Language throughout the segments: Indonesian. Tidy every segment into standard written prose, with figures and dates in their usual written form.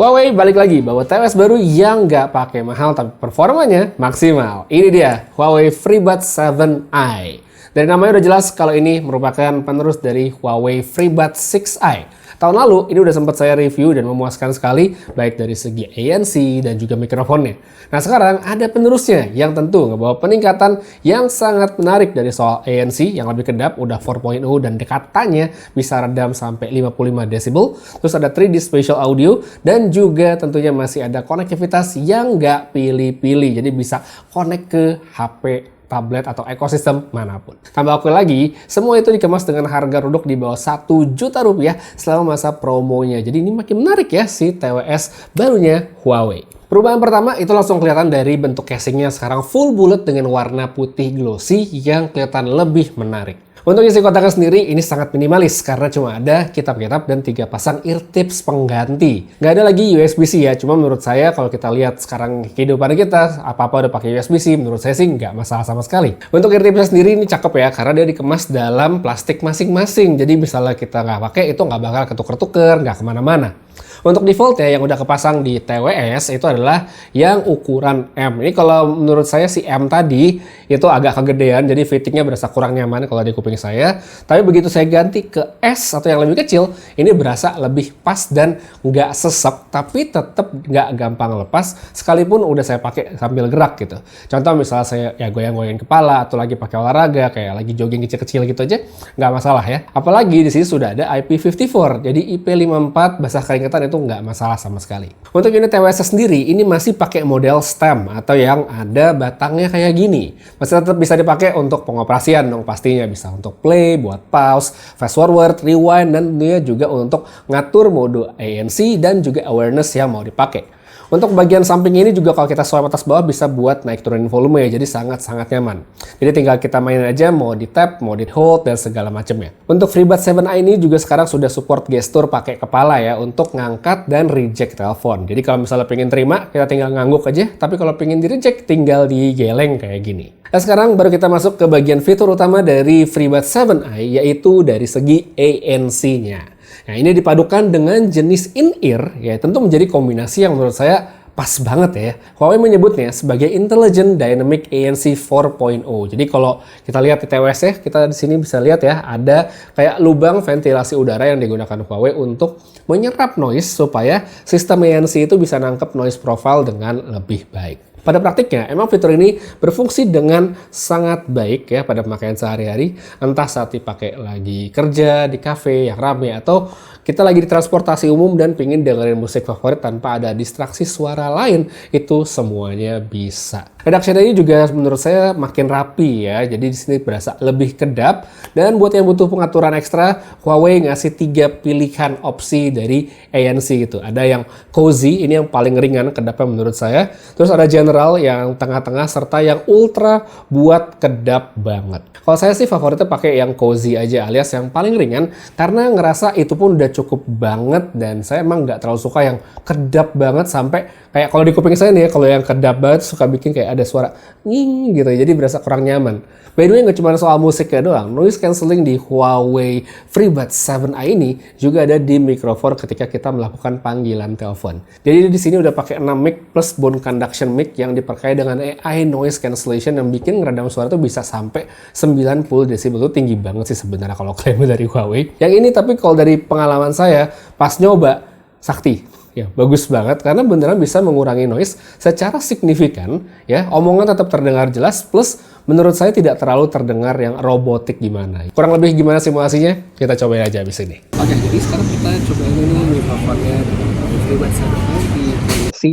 Huawei balik lagi bawa TWS baru yang nggak pakai mahal tapi performanya maksimal. Ini dia Huawei FreeBuds 7i. Dari namanya udah jelas kalau ini merupakan penerus dari Huawei FreeBuds 6i. Tahun lalu ini udah sempat saya review dan memuaskan sekali baik dari segi ANC dan juga mikrofonnya. Nah sekarang ada penerusnya yang tentu ngebawa peningkatan yang sangat menarik dari soal ANC yang lebih kedap udah 4.0 dan katanya bisa redam sampai 55 decibel. Terus ada 3D spatial audio dan juga tentunya masih ada konektivitas yang nggak pilih-pilih. Jadi bisa connect ke HP, tablet atau ekosistem manapun. Tambah oke lagi, semua itu dikemas dengan harga ruduk di bawah 1 juta rupiah selama masa promonya. Jadi ini makin menarik ya si TWS barunya Huawei. Perubahan pertama itu langsung kelihatan dari bentuk casingnya sekarang full bulat dengan warna putih glossy yang kelihatan lebih menarik. Untuk isi kotaknya sendiri ini sangat minimalis karena cuma ada kitab-kitab dan 3 pasang ear tips pengganti. Nggak ada lagi USB-C ya, cuma menurut saya kalau kita lihat sekarang kehidupan kita apa-apa udah pakai USB-C, menurut saya sih nggak masalah sama sekali. Untuk ear tipsnya sendiri ini cakep ya karena dia dikemas dalam plastik masing-masing. Jadi misalnya kita nggak pakai itu nggak bakal ketuker-tuker, nggak kemana-mana. Untuk default ya yang udah kepasang di TWS itu adalah yang ukuran M. Ini kalau menurut saya si M tadi itu agak kegedean jadi fittingnya berasa kurang nyaman kalau di kuping saya. Tapi begitu saya ganti ke S atau yang lebih kecil, ini berasa lebih pas dan nggak sesek tapi tetap nggak gampang lepas sekalipun udah saya pakai sambil gerak gitu. Contoh misalnya saya ya goyang-goyangin kepala atau lagi pakai olahraga kayak lagi jogging kecil-kecil gitu aja nggak masalah ya. Apalagi di sini sudah ada IP54 jadi IP54 basah keringetan itu nggak masalah sama sekali. Untuk unit TWS sendiri ini masih pakai model stem atau yang ada batangnya kayak gini. Masih tetap bisa dipakai untuk pengoperasian dong pastinya, bisa untuk play, buat pause, fast forward, rewind dan tentunya juga untuk ngatur mode ANC dan juga awareness yang mau dipakai. Untuk bagian samping ini juga kalau kita swipe atas bawah bisa buat naik turunin volume ya, jadi sangat-sangat nyaman. Jadi tinggal kita mainin aja mau di tap, mau di hold dan segala macamnya. Untuk FreeBuds 7i ini juga sekarang sudah support gestur pakai kepala ya untuk ngangkat dan reject telepon. Jadi kalau misalnya pengen terima kita tinggal ngangguk aja, tapi kalau pengen di reject tinggal digeleng kayak gini. Nah sekarang baru kita masuk ke bagian fitur utama dari FreeBuds 7i yaitu dari segi ANC-nya. Nah ini dipadukan dengan jenis in-ear ya tentu menjadi kombinasi yang menurut saya pas banget ya. Huawei menyebutnya sebagai Intelligent Dynamic ANC 4.0. Jadi kalau kita lihat di TWS ya, kita di sini bisa lihat ya ada kayak lubang ventilasi udara yang digunakan Huawei untuk menyerap noise supaya sistem ANC itu bisa nangkep noise profile dengan lebih baik. Pada praktiknya, emang fitur ini berfungsi dengan sangat baik ya pada pemakaian sehari-hari, entah saat dipakai lagi kerja, di kafe yang rame, atau kita lagi di transportasi umum dan pingin dengerin musik favorit tanpa ada distraksi suara lain, itu semuanya bisa. Reduction ini juga menurut saya makin rapi ya, jadi di sini berasa lebih kedap. Dan buat yang butuh pengaturan ekstra, Huawei ngasih 3 pilihan opsi dari ANC gitu. Ada yang cozy, ini yang paling ringan kedapnya menurut saya. Terus ada general yang tengah-tengah serta yang ultra buat kedap banget. Kalau saya sih favoritnya pakai yang cozy aja alias yang paling ringan karena ngerasa itu pun udah cukup banget dan saya emang nggak terlalu suka yang kedap banget sampai kayak kalau di kuping saya nih ya kalau yang kedap banget suka bikin kayak ada suara nging gitu jadi berasa kurang nyaman. By the way nggak cuma soal musiknya doang, noise cancelling di Huawei FreeBuds 7i ini juga ada di mikrofon ketika kita melakukan panggilan telepon. Jadi di sini udah pakai 6 mic plus bone conduction mic yang dipakai dengan AI noise cancellation yang bikin ngeredam suara tuh bisa sampai 90 decibel. Itu tinggi banget sih sebenarnya kalau klaim dari Huawei. Yang ini tapi kalau dari pengalaman saya pas nyoba sakti ya bagus banget karena beneran bisa mengurangi noise secara signifikan ya, omongan tetap terdengar jelas plus menurut saya tidak terlalu terdengar yang robotik gimana. Kurang lebih gimana simulasinya? Kita cobain aja abis ini. Oke, jadi sekarang kita cobain ini mikrofonnya dengan FreeBuds 7i di kondisi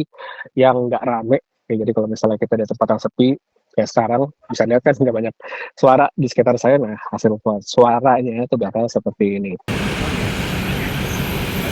yang nggak rame. Oke, jadi kalau misalnya kita di tempat yang sepi kayak sekarang bisa lihat kan nggak banyak suara di sekitar saya, nah hasil suaranya itu bakal seperti ini.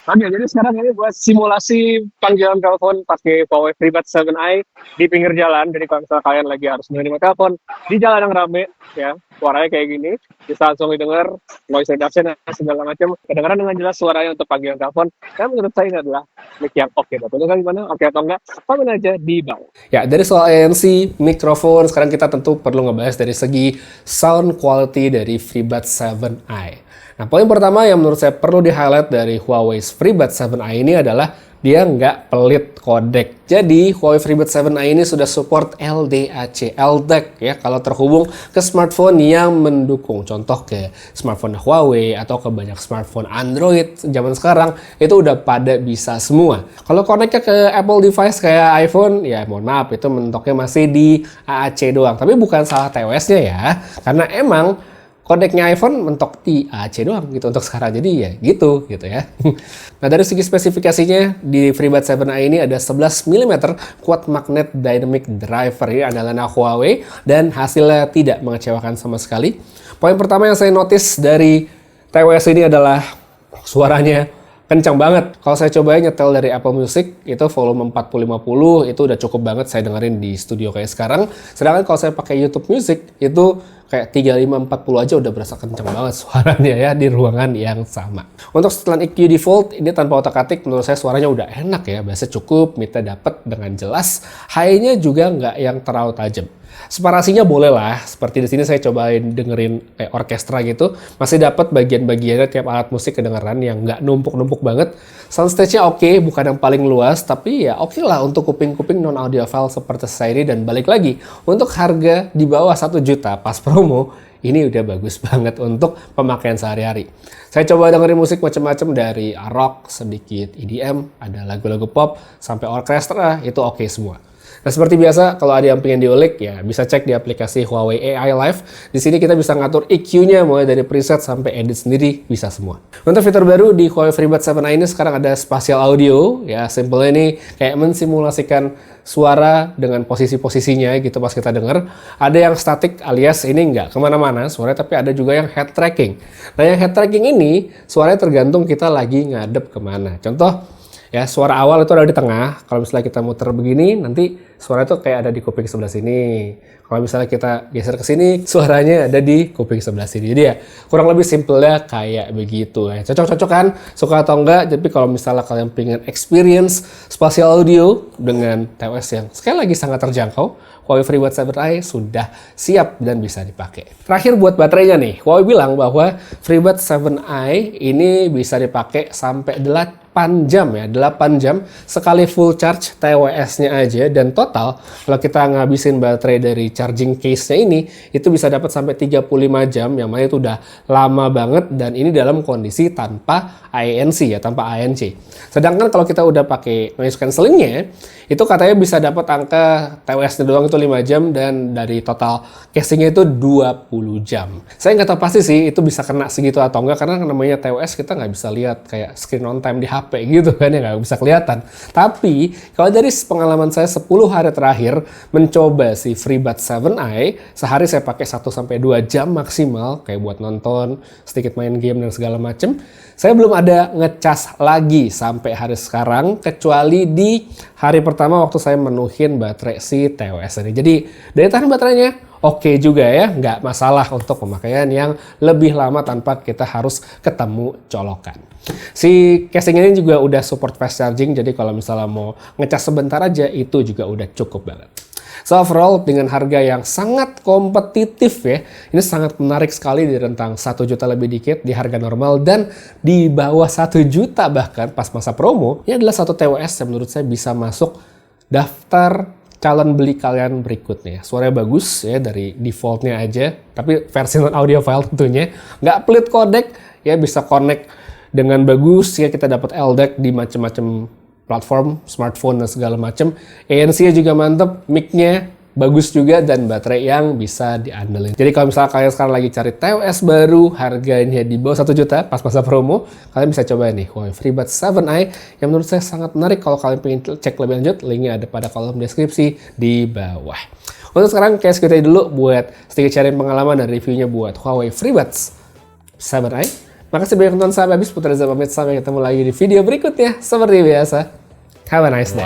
Oke, jadi sekarang ini buat simulasi panggilan telepon pakai Huawei FreeBuds 7i di pinggir jalan. Jadi kalau misalnya kalian lagi harus menerima telepon di jalan yang rame, ya suaranya kayak gini, bisa langsung didengar noise reduction dan segala macam. Kedengaran dengan jelas suaranya untuk panggilan telepon. Dan menurut saya ini adalah mic yang oke. Betul kan gimana? Oke atau enggak? Komen aja di bawah. Ya, dari soal ANC, mikrofon, sekarang kita tentu perlu ngebahas dari segi sound quality dari FreeBuds 7i. Nah, poin pertama yang menurut saya perlu di-highlight dari Huawei FreeBuds 7i ini adalah dia nggak pelit kodek. Jadi Huawei FreeBuds 7i ini sudah support LDAC, LDAC ya kalau terhubung ke smartphone yang mendukung. Contoh ke smartphone Huawei atau ke banyak smartphone Android zaman sekarang itu udah pada bisa semua. Kalau koneknya ke Apple device kayak iPhone, ya mohon maaf itu mentoknya masih di AAC doang. Tapi bukan salah TWS-nya ya, karena emang kodeknya iPhone mentok di AAC doang gitu untuk sekarang. Jadi ya gitu ya. Nah dari segi spesifikasinya di FreeBuds 7i ini ada 11 mm quad magnet dynamic driver. Ini andalan Huawei dan hasilnya tidak mengecewakan sama sekali. Poin pertama yang saya notice dari TWS ini adalah suaranya kencang banget. Kalau saya coba nyetel dari Apple Music, itu volume 40-50, itu udah cukup banget saya dengerin di studio kayak sekarang. Sedangkan kalau saya pakai YouTube Music, itu kayak 35-40 aja udah berasa kencang banget suaranya ya di ruangan yang sama. Untuk setelan EQ default, ini tanpa otak-atik menurut saya suaranya udah enak ya. Bassnya cukup, midnya dapet dengan jelas. High-nya juga nggak yang terlalu tajam. Separasinya boleh lah, seperti di sini saya cobain dengerin kayak orkestra gitu, masih dapat bagian-bagiannya tiap alat musik kedengeran yang nggak numpuk-numpuk banget. Soundstage-nya oke, bukan yang paling luas, tapi ya oke lah untuk kuping-kuping non-audiophile seperti saya ini. Dan balik lagi, untuk harga di bawah 1 juta pas promo, ini udah bagus banget untuk pemakaian sehari-hari. Saya coba dengerin musik macam-macam dari rock, sedikit EDM, ada lagu-lagu pop, sampai orkestra, itu oke semua. Nah seperti biasa, kalau ada yang pengen diulik ya bisa cek di aplikasi Huawei AI Live. Di sini kita bisa ngatur EQ-nya mulai dari preset sampai edit sendiri, bisa semua. Untuk fitur baru di Huawei FreeBuds 7i ini sekarang ada spatial audio. Ya simpelnya ini kayak mensimulasikan suara dengan posisi-posisinya gitu pas kita denger. Ada yang static alias ini nggak kemana-mana suaranya, tapi ada juga yang head tracking. Nah yang head tracking ini suaranya tergantung kita lagi ngadep kemana. Contoh, ya suara awal itu ada di tengah. Kalau misalnya kita muter begini, nanti suara itu kayak ada di kuping sebelah sini. Kalau misalnya kita geser ke sini, suaranya ada di kuping sebelah sini. Jadi ya kurang lebih simpelnya kayak begitu. Ya, cocok-cocok kan? Suka atau enggak? Tapi kalau misalnya kalian pengen experience spatial audio dengan TWS yang sekali lagi sangat terjangkau, Huawei FreeBuds 7i sudah siap dan bisa dipakai. Terakhir buat baterainya nih, Huawei bilang bahwa FreeBuds 7i ini bisa dipakai sampai 8 jam ya, 8 jam sekali full charge TWS-nya aja. Dan total kalau kita ngabisin baterai dari charging case-nya ini, itu bisa dapat sampai 35 jam, yang mana itu udah lama banget. Dan ini dalam kondisi tanpa ANC ya, tanpa ANC. Sedangkan kalau kita udah pakai noise cancelling-nya, itu katanya bisa dapat angka TWS-nya doang itu 5 jam, dan dari total casing-nya itu 20 jam. Saya nggak tahu pasti sih itu bisa kena segitu atau enggak, karena namanya TWS kita nggak bisa lihat kayak screen on time di HP gitu kan ya, nggak bisa kelihatan. Tapi kalau dari pengalaman saya 10 hari terakhir mencoba si FreeBuds 7i, sehari saya pakai 1-2 jam maksimal kayak buat nonton, sedikit main game dan segala macem. Saya belum ada ngecas lagi sampai hari sekarang, kecuali di hari pertama waktu saya menuhin baterai si TWS ini. Jadi daya tahan baterainya oke juga ya, nggak masalah untuk pemakaian yang lebih lama tanpa kita harus ketemu colokan. Si casing ini juga udah support fast charging, jadi kalau misalnya mau ngecas sebentar aja itu juga udah cukup banget. So overall dengan harga yang sangat kompetitif ya, ini sangat menarik sekali di rentang 1 juta lebih dikit di harga normal, dan di bawah 1 juta bahkan pas masa promo, ini adalah satu TWS yang menurut saya bisa masuk daftar calon beli kalian berikutnya. Suaranya bagus ya dari defaultnya aja, tapi versi non audiophile tentunya. Nggak pelit kodek ya, bisa connect dengan bagus ya, kita dapat LDAC di macam-macam platform, smartphone dan segala macam. ANC-nya juga mantep, mic-nya bagus juga, dan baterai yang bisa diandelin. Jadi kalau misalnya kalian sekarang lagi cari TWS baru, harganya di bawah 1 juta pas masa promo, kalian bisa coba nih Huawei FreeBuds 7i yang menurut saya sangat menarik. Kalau kalian pengen cek lebih lanjut, linknya ada pada kolom deskripsi di bawah. Untuk sekarang kayak segitu dulu buat sedikit sharing pengalaman dan reviewnya buat Huawei FreeBuds 7i. Makasih banyak nonton sampai habis. Putra Reza pamit, sampai ketemu lagi di video berikutnya. Seperti biasa, have a nice day.